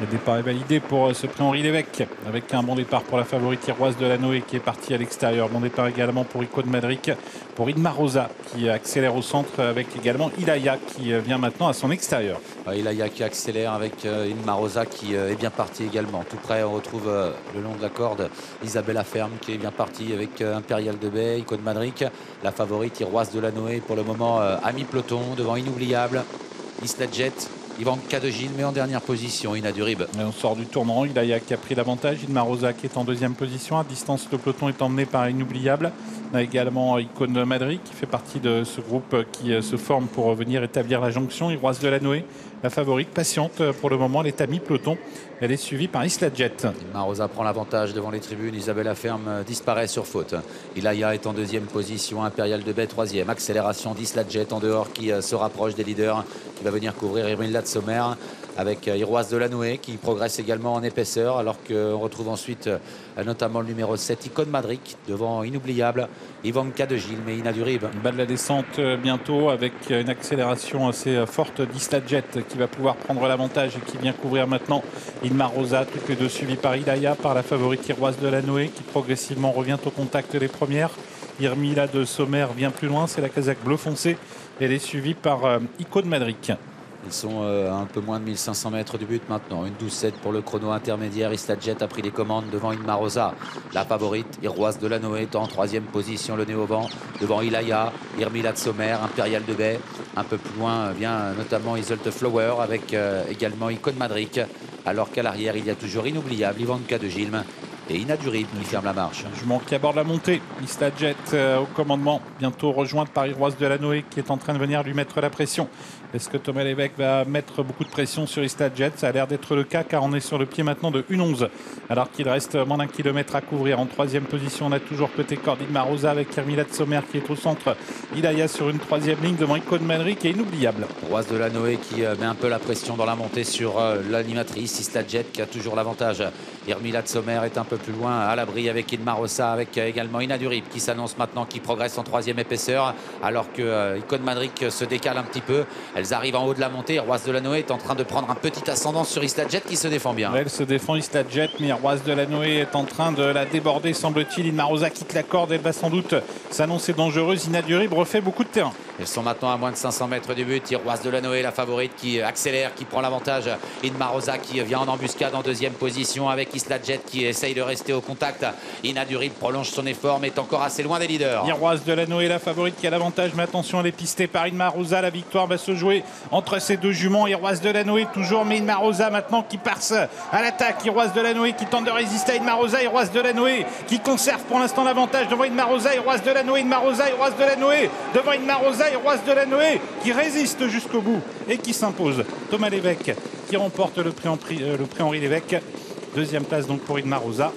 Le départ est validé pour ce prix Henri Lévesque avec un bon départ pour la favorite Iroise de la Noé qui est partie à l'extérieur. Bon départ également pour Icône Madric, pour Inma Rosa qui accélère au centre avec également Ilaya qui vient maintenant à son extérieur. Ilaya qui accélère avec Inma Rosa qui est bien parti également. Tout près, on retrouve le long de la corde Isabella Ferme qui est bien partie avec Impérial de Bay, Icône Madric. La favorite Iroise de la Noé pour le moment à mi-peloton devant Inoubliable, Isla Jet. Yvan Cadegil met en dernière position, Inadurib. Et on sort du tournant, Ilaya qui a pris l'avantage, Inma Rosa qui est en deuxième position. À distance, le peloton est emmené par Inoubliable. On a également Icône Madric qui fait partie de ce groupe qui se forme pour venir établir la jonction. Iroise de la Noé, la favorite, patiente pour le moment, elle est à mi-peloton. Elle est suivie par Isla Jet. Inma Rosa prend l'avantage devant les tribunes. Isabella Ferme disparaît sur faute. Ilaya est en deuxième position. Impérial de Bay troisième. Accélération d'Isla Jet en dehors qui se rapproche des leaders. Qui va venir couvrir Irmila de Sommer avec Iroise de la Noé qui progresse également en épaisseur. Alors qu'on retrouve ensuite notamment le numéro 7, Icône Madric devant Inoubliable. Yvan Cadegil, mais Inadurib. Bas de la descente bientôt avec une accélération assez forte d'Isla Jet qui va pouvoir prendre l'avantage et qui vient couvrir maintenant Inma Rosa, toutes les deux suivies par Ilaya, par la favorite Iroise de la Noé qui progressivement revient au contact des premières. Irmila de Sommer vient plus loin, c'est la casaque bleu foncé. Elle est suivie par Icône Madric. Ils sont à un peu moins de 1500 mètres du but maintenant. Une 12-7 pour le chrono intermédiaire. Isla Jet a pris les commandes devant Inma Rosa. La favorite, Iroise de la Noé, est en troisième position, le nez au vent. Devant Ilaya, Irmila de Sommer, Impérial de Bay. Un peu plus loin vient notamment Isolte Flower avec également Icône Madric. Alors qu'à l'arrière, il y a toujours Inoubliable, Yvan Cadegil et Inadurib qui ferme la marche. Jugement qui aborde la montée. Isla Jet au commandement, bientôt rejointe par Iroise de la Noé qui est en train de venir lui mettre la pression. Est-ce que Thomas Lévesque va mettre beaucoup de pression sur Isla Jet? Ça a l'air d'être le cas car on est sur le pied maintenant de 1,11 alors qu'il reste moins d'un kilomètre à couvrir. En troisième position, on a toujours côté corde Inma Rosa avec Irmila de Sommer qui est au centre. Ilaya sur une troisième ligne devant Icône Madric et Inoubliable. Iroise de la Noé qui met un peu la pression dans la montée sur l'animatrice Isla Jet qui a toujours l'avantage. Irmila de Sommer est un peu plus loin à l'abri avec Inma Rosa avec également Inadurib qui s'annonce maintenant, qui progresse en troisième épaisseur alors que Icône Madric se décale un petit peu. Elles arrivent en haut de la montée. Iroise de la Noé est en train de prendre un petit ascendant sur Isla Jet qui se défend bien. Elle se défend Isla Jet, mais Iroise de la Noé est en train de la déborder, semble-t-il. Inma Rosa quitte la corde, elle va sans doute s'annoncer dangereuse. Inadurib refait beaucoup de terrain. Elles sont maintenant à moins de 500 mètres du but. Iroise de la Noé, la favorite, qui accélère, qui prend l'avantage. Inma Rosa qui vient en embuscade en deuxième position avec Isla Jet qui essaye de rester au contact. Inadurib prolonge son effort mais est encore assez loin des leaders. Iroise de la Noé, la favorite qui a l'avantage, mais attention, elle est pistée par Inma Rosa. La victoire va se jouer entre ces deux juments. Iroise de la Noé toujours, mais Inma Rosa maintenant qui passe à l'attaque. Iroise de la Noé qui tente de résister à Inma Rosa. Iroise de la Noé qui conserve pour l'instant l'avantage devant Inma Rosa. Iroise de la Noé, Inma Rosa, Iroise de la Noé devant Inma Rosa. Iroise de la Noé qui résiste jusqu'au bout et qui s'impose. Thomas Lévesque qui remporte le prix Henri Lévesque. Deuxième place donc pour Inma Rosa.